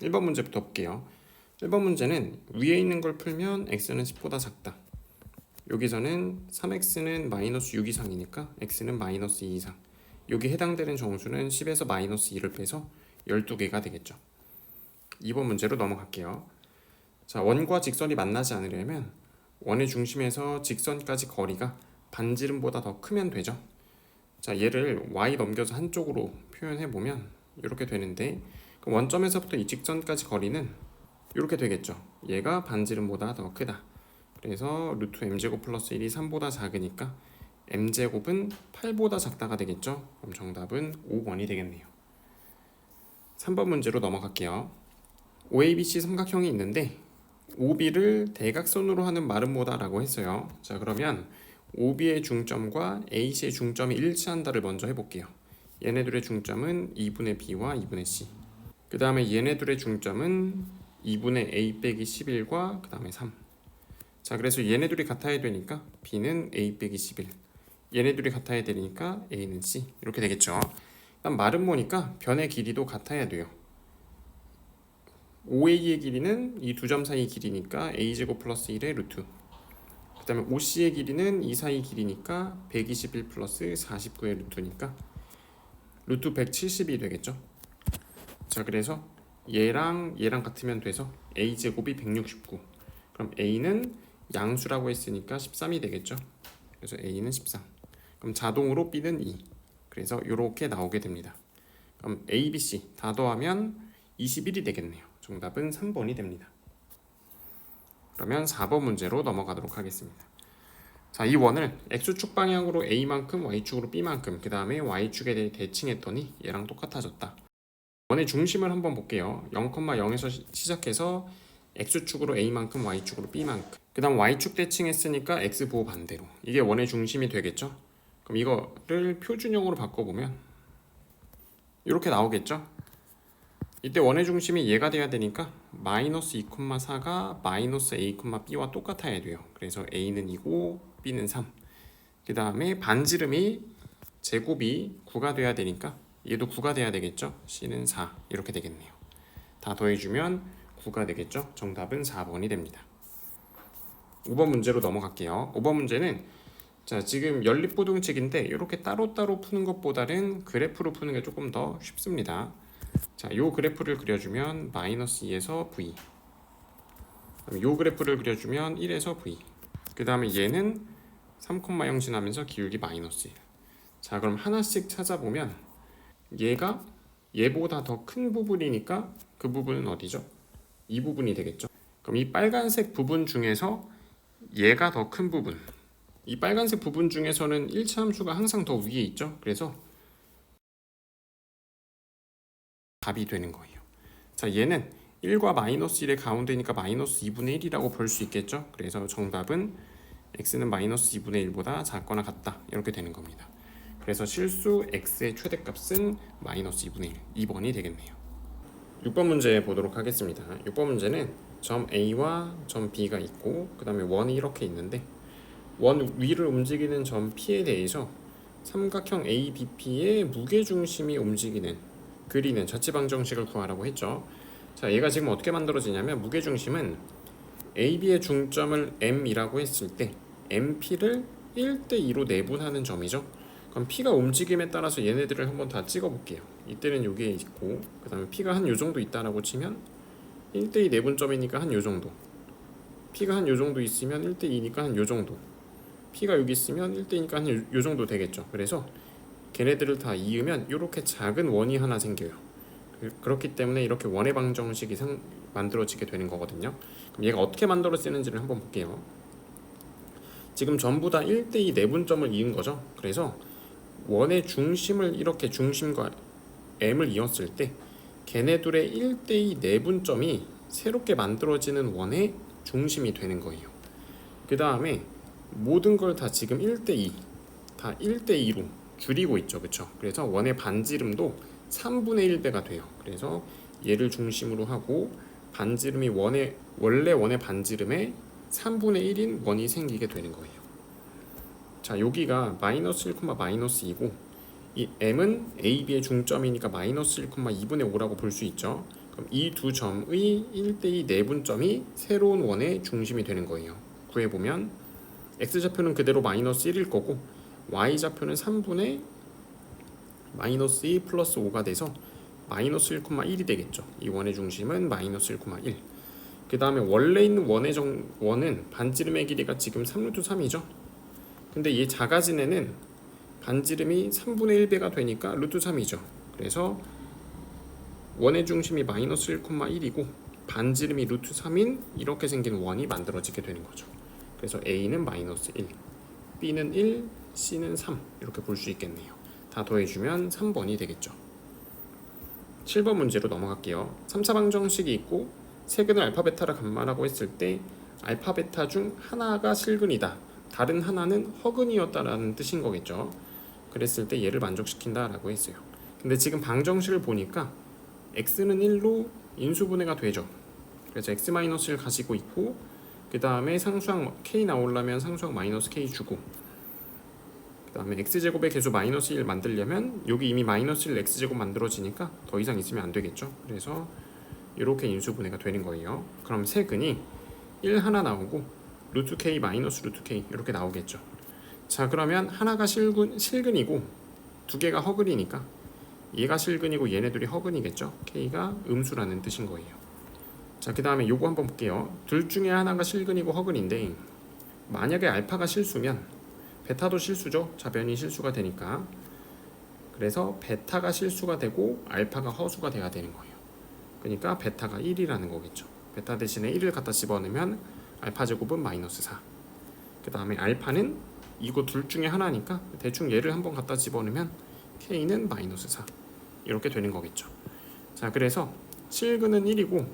1번 문제부터 볼게요. 1번 문제는 위에 있는 걸 풀면 x는 10보다 작다. 여기서는 3x는 마이너스 6 이상이니까 x는 마이너스 2 이상. 여기 해당되는 정수는 10에서 마이너스 2를 빼서 12개가 되겠죠. 2번 문제로 넘어갈게요. 자, 원과 직선이 만나지 않으려면 원의 중심에서 직선까지 거리가 반지름보다 더 크면 되죠. 자, 얘를 y 넘겨서 한쪽으로 표현해 보면 이렇게 되는데, 그 원점에서부터 이 직선까지 거리는 이렇게 되겠죠. 얘가 반지름보다 더 크다. 그래서 루트 m제곱 플러스 1이 3보다 작으니까 m제곱은 8보다 작다가 되겠죠. 그럼 정답은 5번이 되겠네요. 3번 문제로 넘어갈게요. OABC 삼각형이 있는데 OB를 대각선으로 하는 마름모다라고 했어요. 자, 그러면 OB의 중점과 AC의 중점이 일치한다를 먼저 해볼게요. 얘네들의 중점은 2분의 B와 2분의 C. 그 다음에 얘네들의 중점은 2분의 A 빼기 11과 그 다음에 3. 자, 그래서 얘네들이 같아야 되니까 B는 A 빼기 11. 얘네들이 같아야 되니까 A는 C. 이렇게 되겠죠. 일단 마름모니까 변의 길이도 같아야 돼요. OA의 길이는 이 두 점 사이 길이니까 A제곱 플러스 1의 루트. 그 다음에 OC의 길이는 이 사이 길이니까 121 플러스 49의 루트니까 루트 170이 되겠죠. 자, 그래서 얘랑 같으면 돼서 A제곱이 169. 그럼 A는 양수라고 했으니까 13이 되겠죠. 그래서 A는 13. 그럼 자동으로 B는 2. 그래서 이렇게 나오게 됩니다. 그럼 A, B, C 다 더하면 21이 되겠네요. 정답은 3번이 됩니다. 그러면 4번 문제로 넘어가도록 하겠습니다. 자, 이 원을 X축 방향으로 A만큼, Y축으로 B만큼, 그 다음에 Y축에 대해 대칭했더니 얘랑 똑같아졌다. 원의 중심을 한번 볼게요. 0,0에서 시작해서 X축으로 A만큼, Y축으로 B만큼. 그 다음 Y축 대칭했으니까 X부호 반대로. 이게 원의 중심이 되겠죠? 그럼 이거를 표준형으로 바꿔보면 이렇게 나오겠죠? 이때 원의 중심이 얘가 돼야 되니까 마이너스 2,4가 마이너스 A, B와 똑같아야 돼요. 그래서 A는 2고 B는 3. 그 다음에 반지름이 제곱이 9가 돼야 되니까 얘도 9가 돼야 되겠죠. C는 4 이렇게 되겠네요. 다 더해주면 9가 되겠죠. 정답은 4번이 됩니다. 5번 문제로 넘어갈게요. 5번 문제는 자, 지금 연립부등식인데 이렇게 따로따로 푸는 것보다는 그래프로 푸는 게 조금 더 쉽습니다. 자, 요 그래프를 그려주면 마이너스 2에서 V. 요 그래프를 그려주면 1에서 V. 그 다음에 얘는 3,0 지나면서 기울기 마이너스 1. 자, 그럼 하나씩 찾아보면 얘가 얘보다 더 큰 부분이니까 그 부분은 어디죠? 이 부분이 되겠죠. 그럼 이 빨간색 부분 중에서 얘가 더 큰 부분. 이 빨간색 부분 중에서는 일차함수가 항상 더 위에 있죠. 그래서 답이 되는 거예요. 자, 얘는 1과 마이너스 1의 가운데니까 마이너스 2분의 1이라고 볼 수 있겠죠. 그래서 정답은 x는 마이너스 2분의 1보다 작거나 같다. 이렇게 되는 겁니다. 그래서 실수 x의 최대값은 마이너스 2분의 1, 2번이 되겠네요. 6번 문제 보도록 하겠습니다. 6번 문제는 점 A와 점 B가 있고 그 다음에 원이 이렇게 있는데 원 위를 움직이는 점 P에 대해서 삼각형 ABP의 무게중심이 움직이는 그리는 자취방정식을 구하라고 했죠. 자, 얘가 지금 어떻게 만들어지냐면 무게중심은 AB의 중점을 M이라고 했을 때 MP를 1대2로 내분하는 점이죠. 그럼 P가 움직임에 따라서 얘네들을 한번 다 찍어볼게요. 이때는 여기에 있고 그 다음에 P가 한 요정도 있다라고 치면 1대2 내분점이니까 한 요정도, P가 한 요정도 있으면 1대2니까 한 요정도, P가 여기 있으면 1대2니까 한 요정도 되겠죠. 그래서 걔네들을 다 이으면 이렇게 작은 원이 하나 생겨요. 그렇기 때문에 이렇게 원의 방정식이 만들어지게 되는 거거든요. 그럼 얘가 어떻게 만들어지는지를 한번 볼게요. 지금 전부 다 1대2 내분점을 이은 거죠. 그래서 원의 중심을 이렇게 중심과 M을 이었을 때 걔네들의 1대2 내분점이 새롭게 만들어지는 원의 중심이 되는 거예요. 그 다음에 모든 걸 다 지금 1대2 다 1대2로 줄이고 있죠. 그쵸? 그래서 원의 반지름도 3분의 1배가 돼요. 그래서 얘를 중심으로 하고 반지름이 원래 원의 반지름의 3분의 1인 원이 생기게 되는 거예요. 자, 여기가 마이너스 1, 마이너스 2고 이 m은 a, b의 중점이니까 마이너스 1,2분의 5라고 볼 수 있죠. 그럼 이 두 점의 1대2 내분점이 새로운 원의 중심이 되는 거예요. 구해보면 x좌표는 그대로 마이너스 1일 거고 y좌표는 3분의 마이너스 2 플러스 5가 돼서 마이너스 1,1이 되겠죠. 이 원의 중심은 마이너스 1,1. 그 다음에 원래 있는 원은 반지름의 길이가 지금 3루트 3이죠. 근데 이 작아진 애는 반지름이 3분의 1배가 되니까 루트 3이죠. 그래서 원의 중심이 마이너스 1,1이고 반지름이 루트 3인 이렇게 생긴 원이 만들어지게 되는 거죠. 그래서 A는 마이너스 1, B는 1, C는 3 이렇게 볼 수 있겠네요. 다 더해주면 3번이 되겠죠. 7번 문제로 넘어갈게요. 3차 방정식이 있고 세근을 알파 베타라 감마라고 했을 때 알파 베타 중 하나가 실근이다, 다른 하나는 허근이었다라는 뜻인 거겠죠. 그랬을 때 얘를 만족시킨다라고 했어요. 근데 지금 방정식을 보니까 x는 1로 인수분해가 되죠. 그래서 x-1을 가지고 있고 그 다음에 상수항 k 나오려면 상수항 마이너스 k 주고 그 다음에 x제곱의 개수 마이너스 1 만들려면 여기 이미 마이너스 1 x제곱 만들어지니까 더 이상 있으면 안 되겠죠. 그래서 이렇게 인수분해가 되는 거예요. 그럼 세근이 1 하나 나오고 루트 k 마이너스 루트 k 이렇게 나오겠죠. 자, 그러면 하나가 실근이고 두 개가 허근이니까 얘가 실근이고 얘네들이 허근이겠죠. k가 음수라는 뜻인 거예요. 자, 그 다음에 요거 한번 볼게요. 둘 중에 하나가 실근이고 허근인데 만약에 알파가 실수면 베타도 실수죠. 좌변이 실수가 되니까. 그래서 베타가 실수가 되고 알파가 허수가 돼야 되는 거예요. 그러니까 베타가 1이라는 거겠죠. 베타 대신에 1을 갖다 집어넣으면 알파 제곱은 마이너스 4. 그 다음에 알파는 이거 둘 중에 하나니까 대충 얘를 한번 갖다 집어넣으면 k는 마이너스 4 이렇게 되는 거겠죠. 자, 그래서 실근은 1이고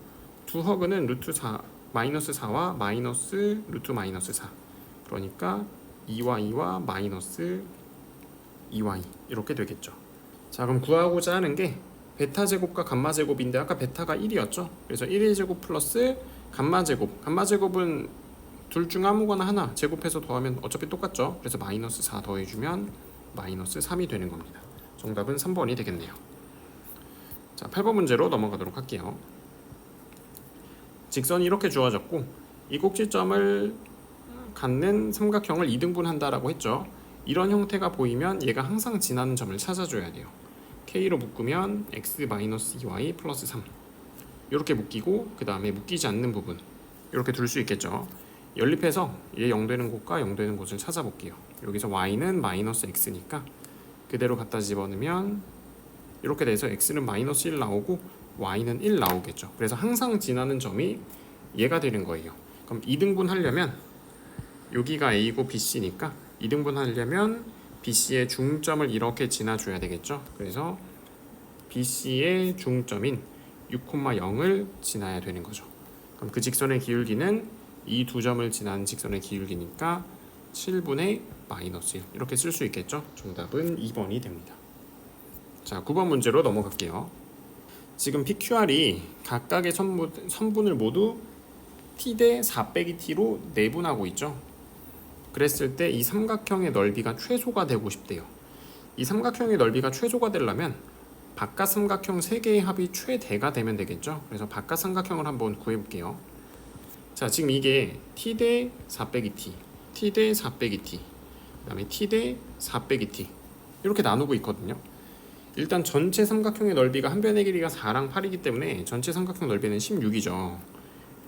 두 허근은 루트 4 마이너스 4와 마이너스 루트 마이너스 4 그러니까 2와 2와 마이너스 2y 이렇게 되겠죠. 자, 그럼 구하고자 하는 게 베타 제곱과 감마 제곱인데 아까 베타가 1이었죠. 그래서 1의 제곱 플러스 감마 제곱. 감마 제곱은 둘 중 아무거나 하나 제곱해서 더하면 어차피 똑같죠. 그래서 마이너스 4 더해주면 마이너스 3이 되는 겁니다. 정답은 3번이 되겠네요. 자, 8번 문제로 넘어가도록 할게요. 직선이 이렇게 주어졌고 이 꼭지점을 갖는 삼각형을 2등분한다라고 했죠. 이런 형태가 보이면 얘가 항상 지나는 점을 찾아줘야 돼요. K로 묶으면 x-2y 플러스 3 이렇게 묶이고 그 다음에 묶이지 않는 부분 이렇게 둘 수 있겠죠. 연립해서 얘 0 되는 곳과 0 되는 곳을 찾아볼게요. 여기서 y는 마이너스 x니까 그대로 갖다 집어넣으면 이렇게 돼서 x는 마이너스 1 나오고 y는 1 나오겠죠. 그래서 항상 지나는 점이 얘가 되는 거예요. 그럼 2등분 하려면 여기가 a고 bc니까 2등분 하려면 BC의 중점을 이렇게 지나줘야 되겠죠. 그래서 BC의 중점인 6,0을 지나야 되는 거죠. 그럼 그 직선의 기울기는 이 두 점을 지난 직선의 기울기니까 7분의 마이너스 1 이렇게 쓸 수 있겠죠. 정답은 2번이 됩니다. 자, 9번 문제로 넘어갈게요. 지금 PQR이 각각의 선분을 모두 t 대 4 빼기 t로 내분하고 있죠. 그랬을 때 이 삼각형의 넓이가 최소가 되고 싶대요. 이 삼각형의 넓이가 최소가 되려면 바깥 삼각형 3개의 합이 최대가 되면 되겠죠. 그래서 바깥 삼각형을 한번 구해볼게요. 자, 지금 이게 t 대 4 빼기 t, t 대 4 빼기 t, 그 다음에 t 대 4 빼기 t 이렇게 나누고 있거든요. 일단 전체 삼각형의 넓이가 한 변의 길이가 4랑 8이기 때문에 전체 삼각형 넓이는 16이죠.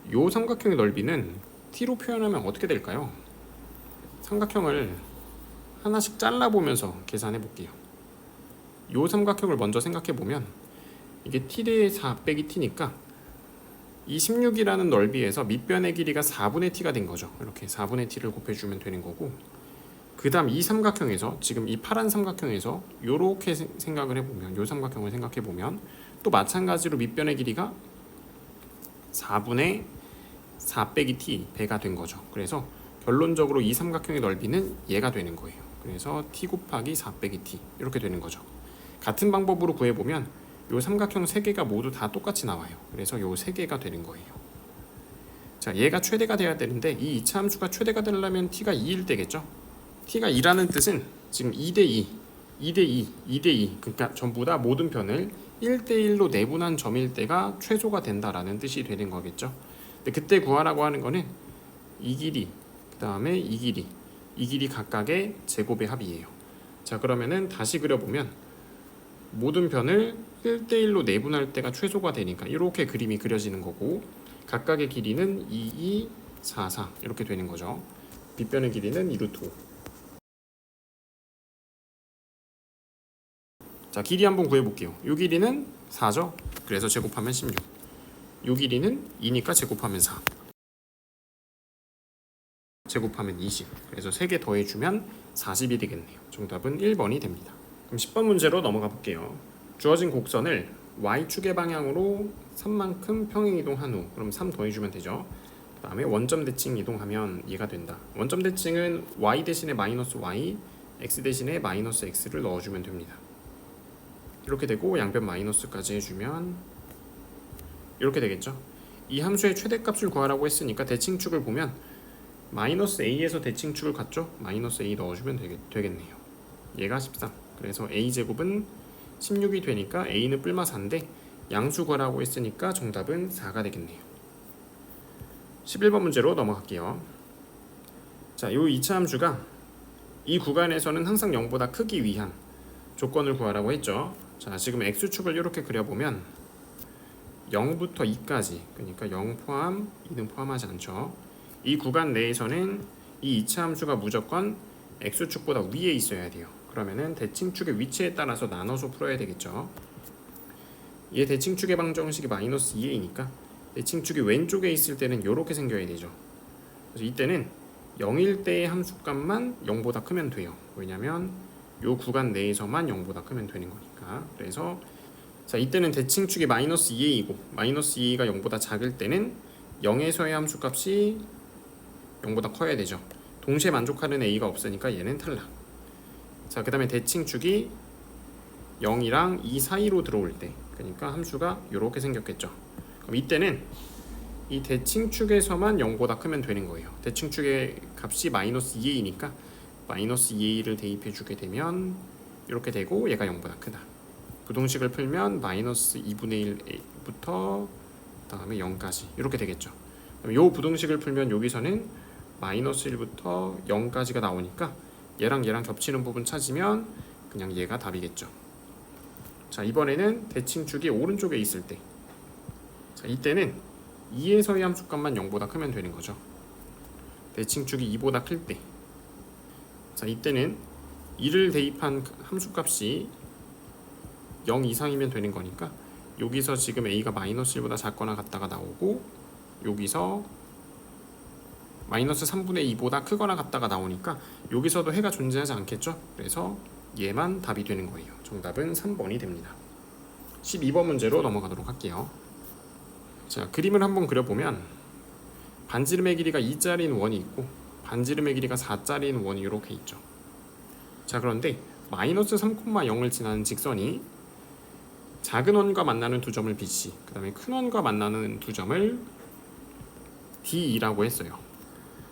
이 삼각형의 넓이는 t로 표현하면 어떻게 될까요? 삼각형을 하나씩 잘라보면서 계산해 볼게요. 이 삼각형을 먼저 생각해 보면 이게 t 대 4 빼기 t니까 이 16이라는 넓이에서 밑변의 길이가 4분의 t가 된 거죠. 이렇게 4분의 t를 곱해주면 되는 거고 그 다음 이 삼각형에서 지금 이 파란 삼각형에서 이렇게 생각을 해보면 이 삼각형을 생각해 보면 또 마찬가지로 밑변의 길이가 4분의 4 빼기 t 배가 된 거죠. 그래서 결론적으로 이 삼각형의 넓이는 얘가 되는 거예요. 그래서 t 곱하기 4 빼기 t 이렇게 되는 거죠. 같은 방법으로 구해보면 이 삼각형 3개가 모두 다 똑같이 나와요. 그래서 이 3개가 되는 거예요. 자, 얘가 최대가 돼야 되는데 이 이차함수가 최대가 되려면 t가 2일 때겠죠. t가 2라는 뜻은 지금 2 대 2 2대2, 2대2 그러니까 전부 다 모든 편을 1대1로 내분한 점일 때가 최소가 된다라는 뜻이 되는 거겠죠. 근데 그때 구하라고 하는 거는 이 길이 그 다음에 이 길이 각각의 제곱의 합이에요. 자 그러면은 다시 그려보면 모든 편을 1대1로 내분할 때가 최소가 되니까 이렇게 그림이 그려지는 거고 각각의 길이는 2, 2, 4, 4 이렇게 되는 거죠. 빗변의 길이는 2루트 5. 자 길이 한번 구해볼게요. 이 길이는 4죠. 그래서 제곱하면 16. 이 길이는 2니까 제곱하면 4. 제곱하면 20. 그래서 3개 더해주면 40이 되겠네요. 정답은 1번이 됩니다. 그럼 10번 문제로 넘어가 볼게요. 주어진 곡선을 y축의 방향으로 3만큼 평행 이동한 후 그럼 3 더해주면 되죠. 그 다음에 원점 대칭 이동하면 이해가 된다. 원점 대칭은 y 대신에 마이너스 y, x 대신에 마이너스 x를 넣어주면 됩니다. 이렇게 되고 양변 마이너스까지 해주면 이렇게 되겠죠. 이 함수의 최대값을 구하라고 했으니까 대칭축을 보면 마이너스 a에서 대칭축을 갖죠. 마이너스 a 넣어주면 되겠네요. 얘가 13. 그래서 a제곱은 16이 되니까 a는 뿔마 4인데 양수 구하라고 했으니까 정답은 4가 되겠네요. 11번 문제로 넘어갈게요. 자, 이 2차 함수가 이 구간에서는 항상 0보다 크기 위한 조건을 구하라고 했죠. 자, 지금 x축을 이렇게 그려보면 0부터 2까지 그러니까 0 포함, 2는 포함하지 않죠. 이 구간 내에서는 이 2차 함수가 무조건 x축보다 위에 있어야 돼요. 그러면은 대칭축의 위치에 따라서 나눠서 풀어야 되겠죠. 얘 대칭축의 방정식이 마이너스 2a니까 대칭축이 왼쪽에 있을 때는 이렇게 생겨야 되죠. 그래서 이때는 0일 때의 함수값만 0보다 크면 돼요. 왜냐면 이 구간 내에서만 0보다 크면 되는 거니까. 그래서 자 이때는 대칭축이 마이너스 2a이고 마이너스 2a가 0보다 작을 때는 0에서의 함수값이 0보다 커야 되죠. 동시에 만족하는 a가 없으니까 얘는 탈락. 자, 그 다음에 대칭축이 0이랑 2 사이로 들어올 때 그러니까 함수가 이렇게 생겼겠죠. 그럼 이때는 이 대칭축에서만 0보다 크면 되는 거예요. 대칭축의 값이 마이너스 2a니까 마이너스 2a를 대입해 주게 되면 이렇게 되고 얘가 0보다 크다. 부동식을 풀면 마이너스 2분의 1a부터 다음에 0까지 이렇게 되겠죠. 이 부동식을 풀면 여기서는 마이너스 1부터 0까지가 나오니까 얘랑 겹치는 부분 찾으면 그냥 얘가 답이겠죠. 자 이번에는 대칭축이 오른쪽에 있을 때 자 이때는 2에서의 함수값만 0보다 크면 되는 거죠. 대칭축이 2보다 클 때 자 이때는 2를 대입한 함수값이 0 이상이면 되는 거니까 여기서 지금 a가 마이너스 1보다 작거나 같다가 나오고 여기서 마이너스 3분의 2보다 크거나 같다가 나오니까 여기서도 해가 존재하지 않겠죠. 그래서 얘만 답이 되는 거예요. 정답은 3번이 됩니다. 12번 문제로 넘어가도록 할게요. 자, 그림을 한번 그려보면 반지름의 길이가 2짜리인 원이 있고 반지름의 길이가 4짜리인 원이 이렇게 있죠. 자, 그런데 마이너스 3,0을 지나는 직선이 작은 원과 만나는 두 점을 BC, 그 다음에 큰 원과 만나는 두 점을 DE라고 했어요.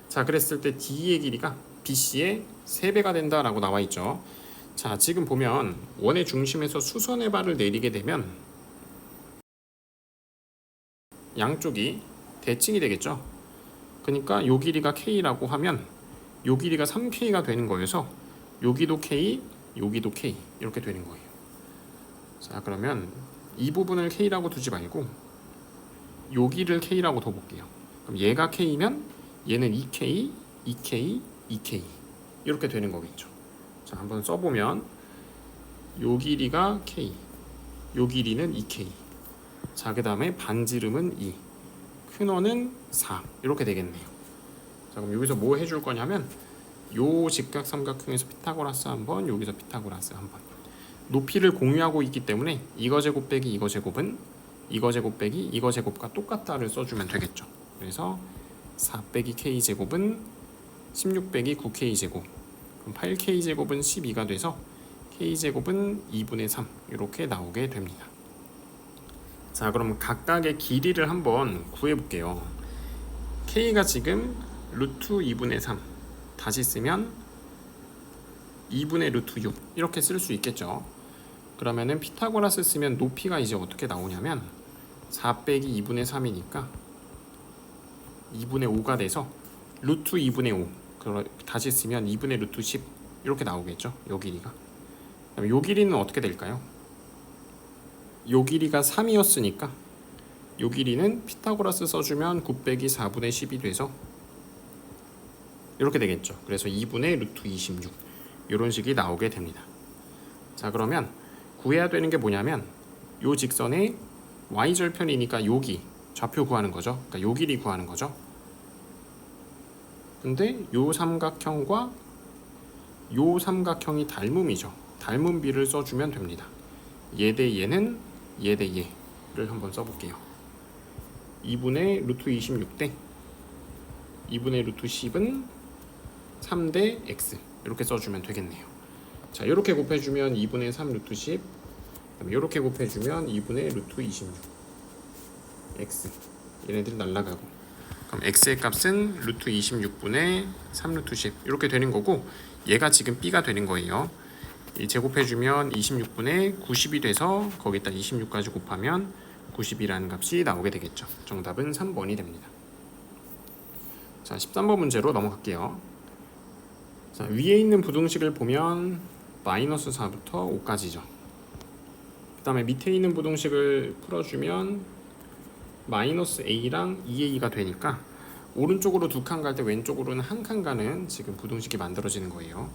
자, 그랬을 때 DE의 길이가 BC의 3배가 된다라고 나와 있죠. 자, 지금 보면 원의 중심에서 수선의 발을 내리게 되면 양쪽이 대칭이 되겠죠. 그러니까 요 길이가 K라고 하면 요 길이가 3K가 되는 거여서 여기도 K, 여기도 K 이렇게 되는 거예요. 자, 그러면 이 부분을 K라고 두지 말고 여기를 K라고 둬볼게요. 그럼 얘가 K면 얘는 2K, 2K, 2K 이렇게 되는 거겠죠. 자, 한번 써보면 요 길이가 K, 요 길이는 2K. 자, 그 다음에 반지름은 2, 큰 원은 4 이렇게 되겠네요. 자, 그럼 여기서 뭐 해줄 거냐면 요 직각삼각형에서 피타고라스 한번, 여기서 피타고라스 한번. 높이를 공유하고 있기 때문에 이거 제곱 빼기 이거 제곱은 이거 제곱 빼기 이거 제곱과 똑같다를 써주면 되겠죠. 그래서 4 빼기 k 제곱은 16 빼기 9k 제곱, 그럼 8k 제곱은 12가 돼서 k 제곱은 2분의 3 이렇게 나오게 됩니다. 자, 그럼 각각의 길이를 한번 구해볼게요. k가 지금 루트 2분의 3 다시 쓰면 2분의 루트 6 이렇게 쓸 수 있겠죠. 그러면은 피타고라스 쓰면 높이가 이제 어떻게 나오냐면 4 빼기 2분의 3이니까 2분의 5가 돼서 루트 2분의 5 다시 쓰면 2분의 루트 10 이렇게 나오겠죠. 요 길이가. 그럼 요 길이는 어떻게 될까요? 요 길이가 3이었으니까 요 길이는 피타고라스 써주면 9 빼기 4분의 10이 돼서 이렇게 되겠죠. 그래서 2분의 루트 26 이런 식이 나오게 됩니다. 자, 그러면 구해야 되는 게 뭐냐면 요 직선의 y절편이니까 여기 좌표 구하는 거죠. 그러니까 요 길이 구하는 거죠. 근데 요 삼각형과 요 삼각형이 닮음이죠. 닮은 비를 써주면 됩니다. 얘 대 얘는 얘 대 얘를 한번 써볼게요. 2분의 루트 26 대 2분의 루트 10은 3 대 x 이렇게 써주면 되겠네요. 자, 이렇게 곱해주면 2분의 3 루트 10 이렇게 곱해주면 2분의 루트 26 x 얘네들 날라가고 그럼 x의 값은 루트 26분의 3 루트 10 이렇게 되는 거고 얘가 지금 b가 되는 거예요. 이 제곱해주면 26분의 90이 돼서 거기다 26까지 곱하면 90이라는 값이 나오게 되겠죠. 정답은 3번이 됩니다. 자, 13번 문제로 넘어갈게요. 자, 위에 있는 부등식을 보면 마이너스 4부터 5까지죠. 그 다음에 밑에 있는 부등식을 풀어주면 마이너스 a랑 2a가 되니까 오른쪽으로 2칸 갈 때 왼쪽으로는 1칸 가는 지금 부등식이 만들어지는 거예요.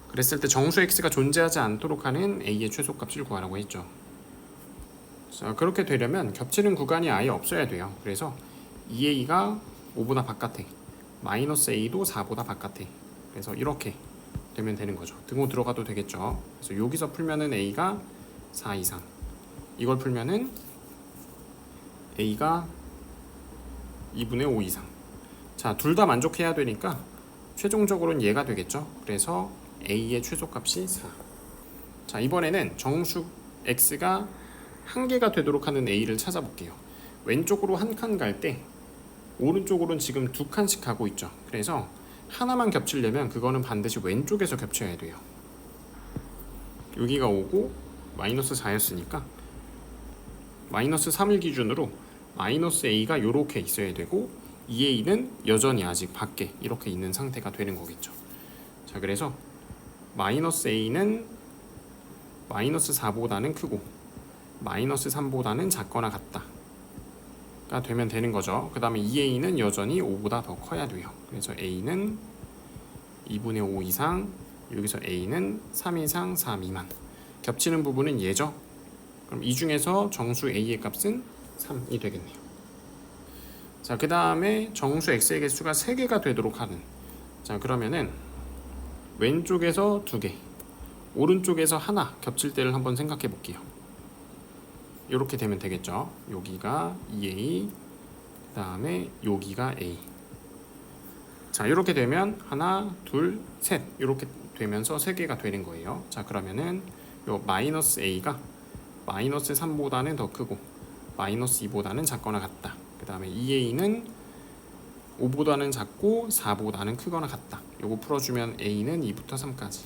그랬을 때 정수 x가 존재하지 않도록 하는 a의 최소값을 구하라고 했죠. 자, 그렇게 되려면 겹치는 구간이 아예 없어야 돼요. 그래서 2a가 5보다 바깥에 마이너스 a도 4보다 바깥에 그래서 이렇게 되면 되는 거죠. 등호 들어가도 되겠죠. 그래서 여기서 풀면은 a가 4 이상 이걸 풀면은 a가 2분의 5 이상. 자, 둘 다 만족해야 되니까 최종적으로는 얘가 되겠죠. 그래서 a의 최소값이 4. 자, 이번에는 정수 x가 한 개가 되도록 하는 a를 찾아볼게요. 왼쪽으로 한 칸 갈 때 오른쪽으로는 지금 2칸씩 가고 있죠. 그래서 하나만 겹치려면 그거는 반드시 왼쪽에서 겹쳐야 돼요. 여기가 오고 마이너스 4였으니까 마이너스 3을 기준으로 마이너스 a가 이렇게 있어야 되고 2a는 여전히 아직 밖에 이렇게 있는 상태가 되는 거겠죠. 자, 그래서 마이너스 a는 마이너스 4보다는 크고 마이너스 3보다는 작거나 같다가 되면 되는 거죠. 그 다음에 2a는 여전히 5보다 더 커야 돼요. 그래서 a는 2분의 5 이상, 여기서 a는 3 이상 4 미만. 겹치는 부분은 얘죠. 그럼 이 중에서 정수 a의 값은 3이 되겠네요. 자, 그 다음에 정수 x의 개수가 3개가 되도록 하는, 자, 그러면은 왼쪽에서 2개, 오른쪽에서 하나 겹칠 때를 한번 생각해 볼게요. 이렇게 되면 되겠죠. 여기가 2a, 그 다음에 여기가 a. 자, 이렇게 되면 하나, 둘, 셋 이렇게 되면서 3개가 되는 거예요. 자, 그러면은 요 마이너스 a가 마이너스 3보다는 더 크고 마이너스 2보다는 작거나 같다. 그 다음에 2a는 5보다는 작고 4보다는 크거나 같다. 요거 풀어주면 a는 2부터 3까지.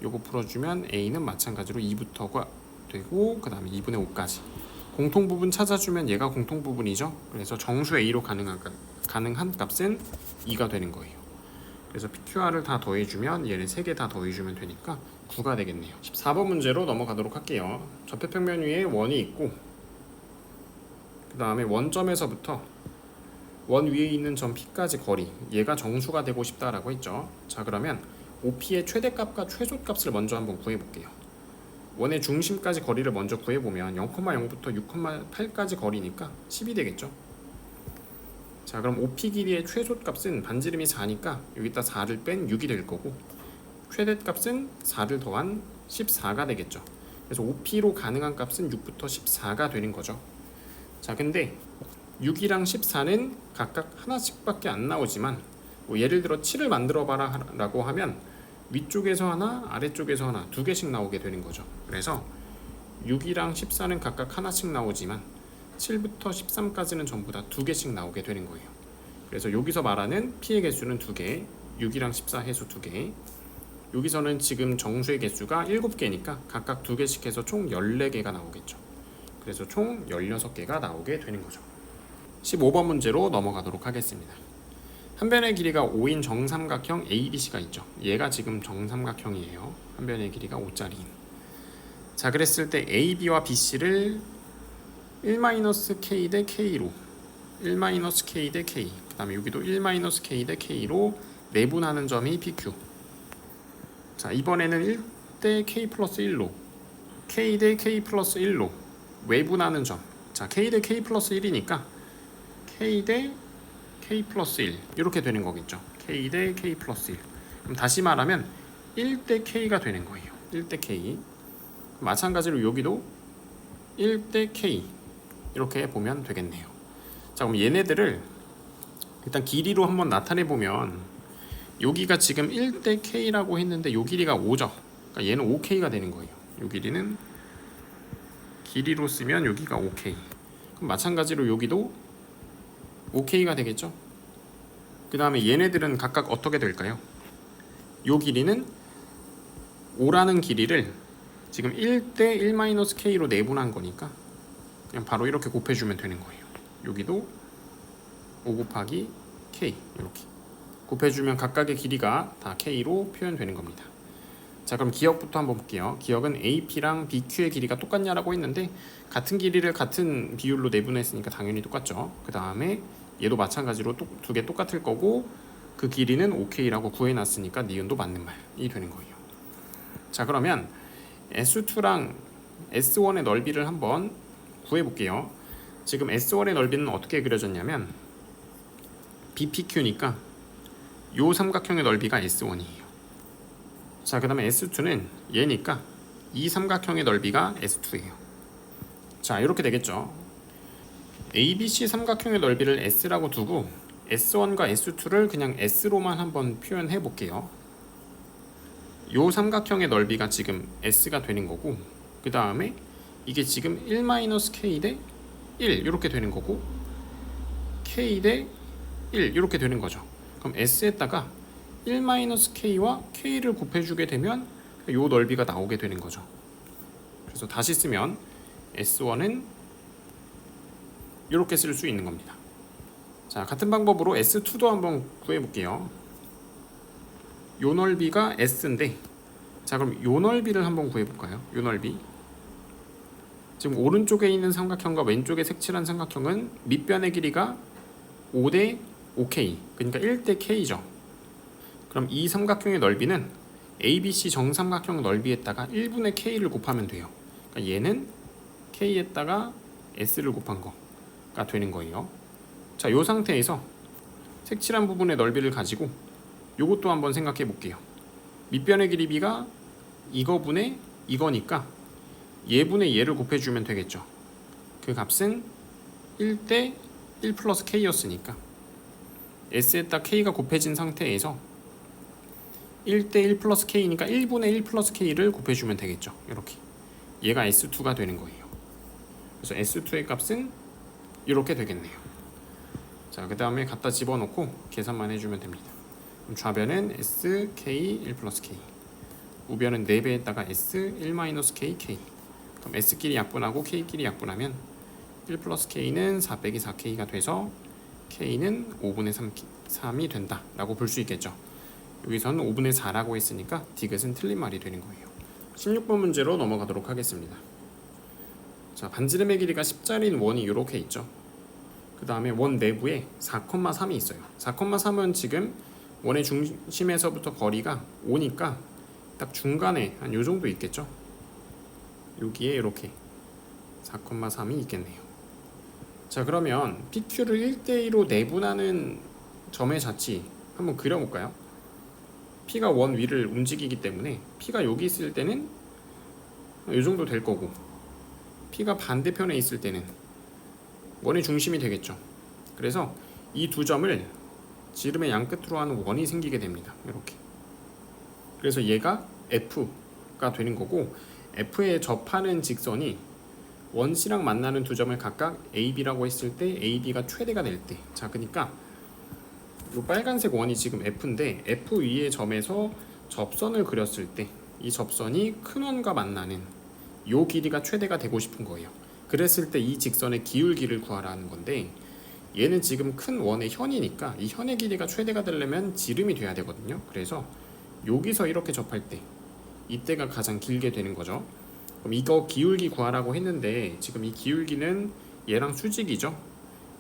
요거 풀어주면 a는 마찬가지로 2부터가 되고 그 다음에 2분의 5까지. 공통부분 찾아주면 얘가 공통부분이죠. 그래서 정수 a로 가능한 값은 2가 되는 거예요. 그래서 PQR을 다 더해주면 얘를 3개 다 더해주면 되니까 9가 되겠네요. 14번 문제로 넘어가도록 할게요. 접해평면 위에 원이 있고 그 다음에 원점에서부터 원 위에 있는 점 P까지 거리, 얘가 정수가 되고 싶다라고 했죠. 자, 그러면 OP의 최대값과 최소값을 먼저 한번 구해볼게요. 원의 중심까지 거리를 먼저 구해보면 0,0부터 6,8까지 거리니까 10이 되겠죠. 자, 그럼 OP 길이의 최소값은 반지름이 4니까 여기다 4를 뺀 6이 될 거고 최대값은 4를 더한 14가 되겠죠. 그래서 OP로 가능한 값은 6부터 14가 되는 거죠. 자, 근데 6이랑 14는 각각 하나씩밖에 안 나오지만 뭐 예를 들어 7을 만들어 봐라 라고 하면 위쪽에서 하나, 아래쪽에서 하나, 2개씩 나오게 되는 거죠. 그래서 6이랑 14는 각각 하나씩 나오지만 7부터 13까지는 전부 다 2개씩 나오게 되는 거예요. 그래서 여기서 말하는 P의 개수는 2개, 6이랑 14 해수 2개, 여기서는 지금 정수의 개수가 7개니까 각각 2개씩 해서 총 14개가 나오겠죠. 그래서 총 16개가 나오게 되는 거죠. 15번 문제로 넘어가도록 하겠습니다. 한 변의 길이가 5인 정삼각형 ABC가 있죠. 얘가 지금 정삼각형이에요. 한 변의 길이가 5짜리인. 자, 그랬을 때 AB와 BC를 1-K 대 K로 1-K 대 K, 그 다음에 여기도 1-K 대 K로 내분하는 점이 PQ. 자, 이번에는 1 대 K 플러스 1로 K 대 K 플러스 1로 외분하는 점. 자, K 대 K 플러스 1이니까 K 대 K 플러스 1 이렇게 되는 거겠죠. K 대 K 플러스 1. 그럼 다시 말하면 1 대 K가 되는 거예요. 1 대 K. 마찬가지로 여기도 1 대 K 이렇게 보면 되겠네요. 자, 그럼 얘네들을 일단 길이로 한번 나타내 보면 여기가 지금 1 대 K라고 했는데 요 길이가 5죠. 그러니까 얘는 5K가 되는 거예요. 요 길이는 길이로 쓰면 여기가 5K. 그럼 마찬가지로 여기도 5K가 되겠죠. 그 다음에 얘네들은 각각 어떻게 될까요? 요 길이는 5라는 길이를 지금 1 대 1-K로 내분한 거니까 그냥 바로 이렇게 곱해주면 되는 거예요. 여기도 5 곱하기 K 이렇게 곱해주면 각각의 길이가 다 K로 표현되는 겁니다. 자, 그럼 기억부터 한번 볼게요. 기억은 AP랑 BQ의 길이가 똑같냐라고 했는데 같은 길이를 같은 비율로 내분했으니까 당연히 똑같죠. 그 다음에 얘도 마찬가지로 두 개 똑같을 거고 그 길이는 OK라고 구해놨으니까 니은도 맞는 말이 되는 거예요. 자, 그러면 S2랑 S1의 넓이를 한번 구해볼게요. 지금 S1의 넓이는 어떻게 그려졌냐면 BPQ니까 요 삼각형의 넓이가 S1이에요. 자, 그 다음에 S2는 얘니까 이 삼각형의 넓이가 S2예요. 자, 이렇게 되겠죠. ABC 삼각형의 넓이를 S라고 두고 S1과 S2를 그냥 S로만 한번 표현해 볼게요. 요 삼각형의 넓이가 지금 S가 되는 거고 그 다음에 이게 지금 1-K 대 1 이렇게 되는 거고 K 대 1 이렇게 되는 거죠. 그럼 S에다가 1-K와 K를 곱해주게 되면 요 넓이가 나오게 되는 거죠. 그래서 다시 쓰면 S1은 이렇게 쓸 수 있는 겁니다. 자, 같은 방법으로 S2도 한번 구해볼게요. 요 넓이가 S인데 자, 그럼 요 넓이를 한번 구해볼까요? 요 넓이 지금 오른쪽에 있는 삼각형과 왼쪽에 색칠한 삼각형은 밑변의 길이가 5 대 5K 그러니까 1 대 K죠. 그럼 이 삼각형의 넓이는 ABC 정삼각형 넓이에다가 1분의 K를 곱하면 돼요. 그러니까 얘는 K에다가 S를 곱한 거가 되는 거예요. 자, 이 상태에서 색칠한 부분의 넓이를 가지고 요것도 한번 생각해 볼게요. 밑변의 길이가 이거분의 이거니까 얘분의 얘를 곱해주면 되겠죠. 그 값은 1 대 1 플러스 K였으니까 S에다 K가 곱해진 상태에서 1 대 1 플러스 K니까 1분의 1 플러스 K를 곱해주면 되겠죠. 이렇게 얘가 S2가 되는 거예요. 그래서 S2의 값은 이렇게 되겠네요. 자, 그 다음에 갖다 집어넣고 계산만 해주면 됩니다. 그럼 좌변은 S, K, 1 플러스 K 우변은 4배에다가 S, 1-K, K 그럼 S끼리 약분하고 K끼리 약분하면 1 플러스 K는 4 빼기 4K가 돼서 K는 5분의 3이 된다 라고 볼 수 있겠죠. 여기서는 5분의 4라고 했으니까 디귿은 틀린 말이 되는 거예요. 16번 문제로 넘어가도록 하겠습니다. 자, 반지름의 길이가 10짜리인 원이 이렇게 있죠. 그 다음에 원 내부에 4,3이 있어요. 4,3은 지금 원의 중심에서부터 거리가 5니까 딱 중간에 한 요 정도 있겠죠. 여기에 이렇게 4,3이 있겠네요. 자, 그러면 PQ를 1대2로 내분하는 점의 자치 한번 그려볼까요? P가 원 위를 움직이기 때문에 P가 여기 있을 때는 이 정도 될 거고 P가 반대편에 있을 때는 원의 중심이 되겠죠. 그래서 이 두 점을 지름의 양끝으로 하는 원이 생기게 됩니다. 이렇게. 그래서 얘가 F가 되는 거고 F에 접하는 직선이 원C랑 만나는 두 점을 각각 AB라고 했을 때 AB가 최대가 될 때, 자, 그러니까 이 빨간색 원이 지금 F인데 F 위의 점에서 접선을 그렸을 때 이 접선이 큰 원과 만나는 요 길이가 최대가 되고 싶은 거예요. 그랬을 때 이 직선의 기울기를 구하라는 건데, 얘는 지금 큰 원의 현이니까 이 현의 길이가 최대가 되려면 지름이 돼야 되거든요. 그래서 여기서 이렇게 접할 때 이때가 가장 길게 되는 거죠. 그럼 이거 기울기 구하라고 했는데 지금 이 기울기는 얘랑 수직이죠.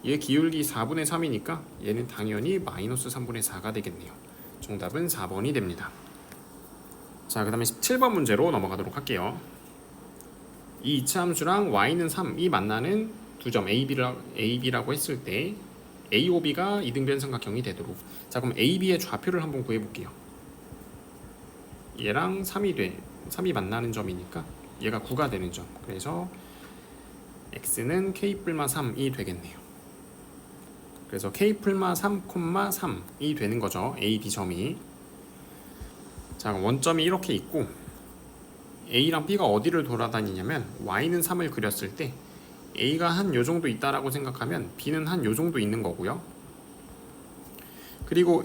얘 기울기 4분의 3이니까 얘는 당연히 마이너스 3분의 4가 되겠네요. 정답은 4번이 됩니다. 자, 그 다음에 17번 문제로 넘어가도록 할게요. 이 이차함수랑 y는 3이 만나는 두 점 AB라고 했을 때 AOB가 이등변 삼각형이 되도록, 자 그럼 AB의 좌표를 한번 구해볼게요. 얘랑 3이 만나는 점이니까 얘가 9가 되는 점, 그래서 x는 k+3이 되겠네요. 그래서 k+3,3이 되는 거죠. AB 점이. 자, 원점이 이렇게 있고 A랑 B가 어디를 돌아다니냐면 y는 3을 그렸을 때 A가 한 요 정도 있다라고 생각하면 B는 한 요 정도 있는 거고요. 그리고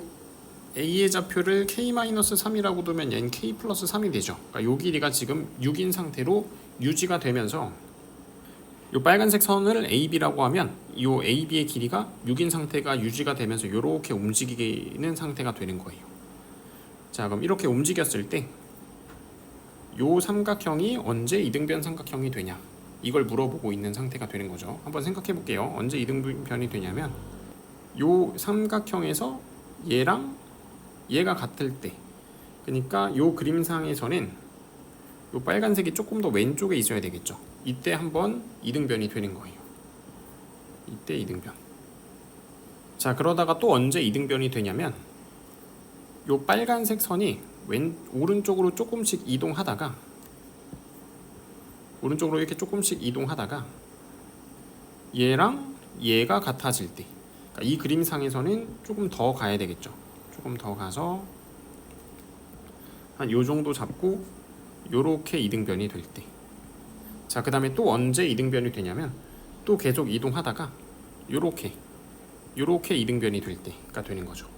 A의 좌표를 k-3이라고 두면 얘는 k+3이 되죠. 그러니까 요 길이가 지금 6인 상태로 유지가 되면서 요 빨간색 선을 AB라고 하면 요 AB의 길이가 6인 상태가 유지가 되면서 이렇게 움직이는 상태가 되는 거예요. 자, 그럼 이렇게 움직였을 때 요 삼각형이 언제 이등변 삼각형이 되냐, 이걸 물어보고 있는 상태가 되는 거죠. 한번 생각해 볼게요. 언제 이등변이 되냐면 요 삼각형에서 얘랑 얘가 같을 때, 그러니까 요 그림상에서는 요 빨간색이 조금 더 왼쪽에 있어야 되겠죠. 이때 한번 이등변이 되는 거예요. 이때 이등변. 자, 그러다가 또 언제 이등변이 되냐면 요 빨간색 선이 오른쪽으로 조금씩 이동하다가 오른쪽으로 이렇게 조금씩 이동하다가 얘랑 얘가 같아질 때, 그러니까 이 그림상에서는 조금 더 가야 되겠죠. 조금 더 가서 한 요 정도 잡고 요렇게 이등변이 될 때. 자, 그 다음에 또 언제 이등변이 되냐면 또 계속 이동하다가 요렇게 이등변이 될 때가 되는 거죠.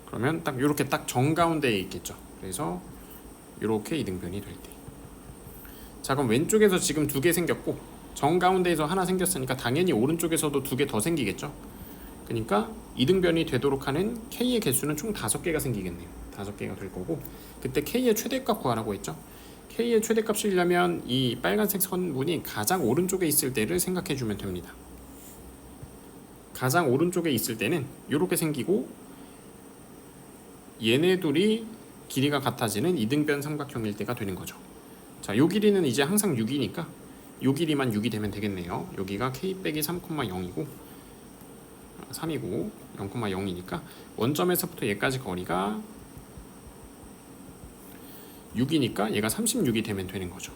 그러면 딱 요렇게 딱 정가운데에 있겠죠. 그래서 요렇게 이등변이 될 때. 자, 그럼 왼쪽에서 지금 2개 생겼고 정가운데에서 하나 생겼으니까 당연히 오른쪽에서도 2개 더 생기겠죠. 그러니까 이등변이 되도록 하는 K의 개수는 총 5개가 생기겠네요. 5개가 될 거고, 그때 K의 최대값 구하라고 했죠. K의 최대값이려면 이 빨간색 선분이 가장 오른쪽에 있을 때를 생각해 주면 됩니다. 가장 오른쪽에 있을 때는 이렇게 생기고 얘네 둘이 길이가 같아지는 이등변 삼각형일 때가 되는 거죠. 자, 요 길이는 이제 항상 6이니까 요 길이만 6이 되면 되겠네요. 여기가 k-3,0이고 3이고 0,0이니까 원점에서부터 얘까지 거리가 6이니까 얘가 36이 되면 되는 거죠.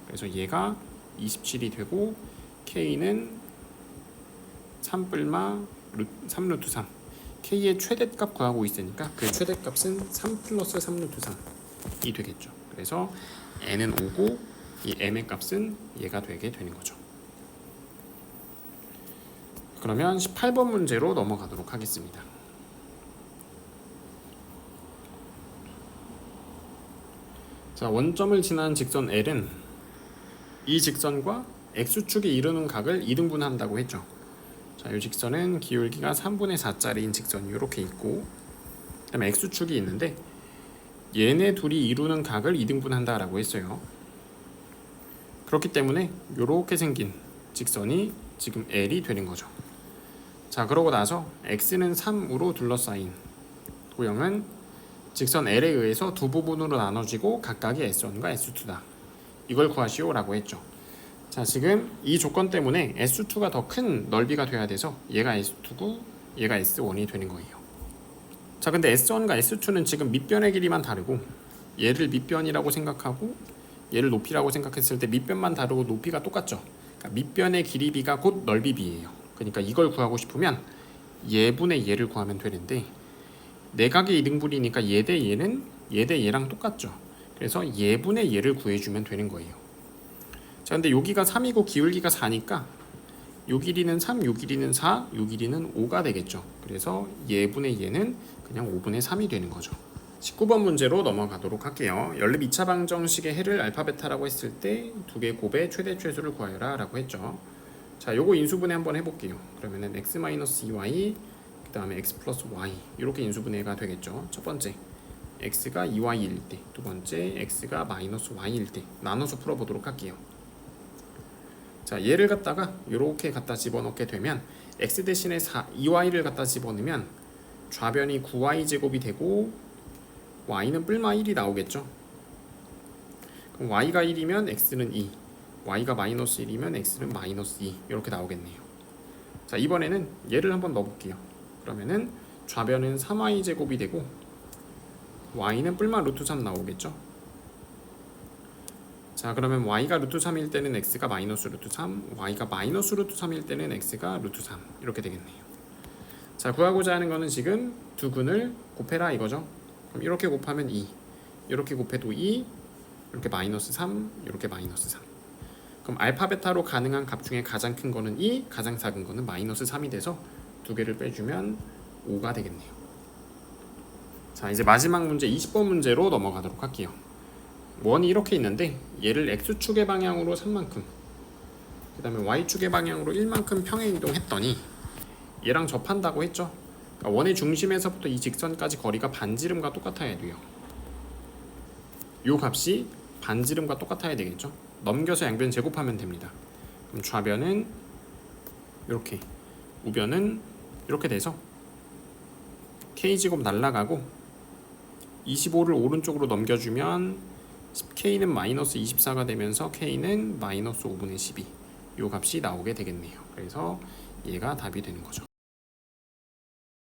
그래서 얘가 27이 되고 k는 3루트 3. k의 최대값 구하고 있으니까 그 최대값은 3 플러스 3루트 3이 되겠죠. 그래서 n은 5고 이 m의 값은 얘가 되게 되는 거죠. 그러면 18번 문제로 넘어가도록 하겠습니다. 자, 원점을 지난 직선 L은 이 직선과 x축이 이루는 각을 2등분한다고 했죠. 자, 이 직선은 기울기가 3분의 4짜리인 직선이 이렇게 있고, 그 다음에 x축이 있는데 얘네 둘이 이루는 각을 2등분한다 라고 했어요. 그렇기 때문에 이렇게 생긴 직선이 지금 L이 되는 거죠. 자, 그러고 나서 x는 3으로 둘러싸인 도형은 직선 L에 의해서 두 부분으로 나눠지고 각각이 S1과 S2다. 이걸 구하시오 라고 했죠. 자, 지금 이 조건 때문에 S2가 더 큰 넓이가 돼야 돼서 얘가 S2고 얘가 S1이 되는 거예요. 자, 근데 S1과 S2는 지금 밑변의 길이만 다르고 얘를 밑변이라고 생각하고 얘를 높이라고 생각했을 때 밑변만 다르고 높이가 똑같죠. 그러니까 밑변의 길이 비가 곧 넓이 비예요. 그러니까 이걸 구하고 싶으면 얘분의 얘를 구하면 되는데 내각의 이등분이니까 얘 대 얘는 얘 대 얘랑 똑같죠. 그래서 얘분의 얘를 구해주면 되는 거예요. 자, 근데 여기가 3이고 기울기가 4니까 요 길이는 3, 요 길이는 4, 요 길이는 5가 되겠죠. 그래서 얘분의 얘는 그냥 5분의 3이 되는 거죠. 19번 문제로 넘어가도록 할게요. 연립 2차 방정식의 해를 알파 베타라고 했을 때 두 개 곱의 최대 최소를 구하여라 라고 했죠. 자, 요거 인수분해 한번 해볼게요. 그러면은 x-2y 그 다음에 x 플러스 y 이렇게 인수분해가 되겠죠. 첫 번째 x가 2y일 때, 두 번째 x가 마이너스 y일 때 나눠서 풀어보도록 할게요. 자, 얘를 갖다가 이렇게 갖다 집어넣게 되면 x 대신에 2y를 갖다 집어넣으면 좌변이 9y 제곱이 되고 y는 뿔마 1이 나오겠죠. 그럼 y가 1이면 x는 2, y가 마이너스 1이면 x는 마이너스 2 이렇게 나오겠네요. 자, 이번에는 얘를 한번 넣어볼게요. 그러면은 좌변은 3y 제곱이 되고 y는 뿔마 루트 3 나오겠죠. 자, 그러면 y가 루트 3일 때는 x가 마이너스 루트 3, y가 마이너스 루트 3일 때는 x가 루트 3 이렇게 되겠네요. 자, 구하고자 하는 거는 지금 두 근을 곱해라 이거죠. 그럼 이렇게 곱하면 2, 이렇게 곱해도 2, 이렇게 마이너스 3, 이렇게 마이너스 3. 그럼 알파 베타로 가능한 값 중에 가장 큰 거는 2, 가장 작은 거는 마이너스 3이 돼서 두 개를 빼주면 5가 되겠네요. 자, 이제 마지막 문제 20번 문제로 넘어가도록 할게요. 원이 이렇게 있는데 얘를 x축의 방향으로 3만큼 그 다음에 y축의 방향으로 1만큼 평행 이동했더니 얘랑 접한다고 했죠. 그러니까 원의 중심에서부터 이 직선까지 거리가 반지름과 똑같아야 돼요. 요 값이 반지름과 똑같아야 되겠죠. 넘겨서 양변 제곱하면 됩니다. 그럼 좌변은 이렇게, 우변은 이렇게 돼서 k제곱 날라가고 25를 오른쪽으로 넘겨주면 k는 마이너스 24가 되면서 k는 마이너스 5분의 12 요 값이 나오게 되겠네요. 그래서 얘가 답이 되는 거죠.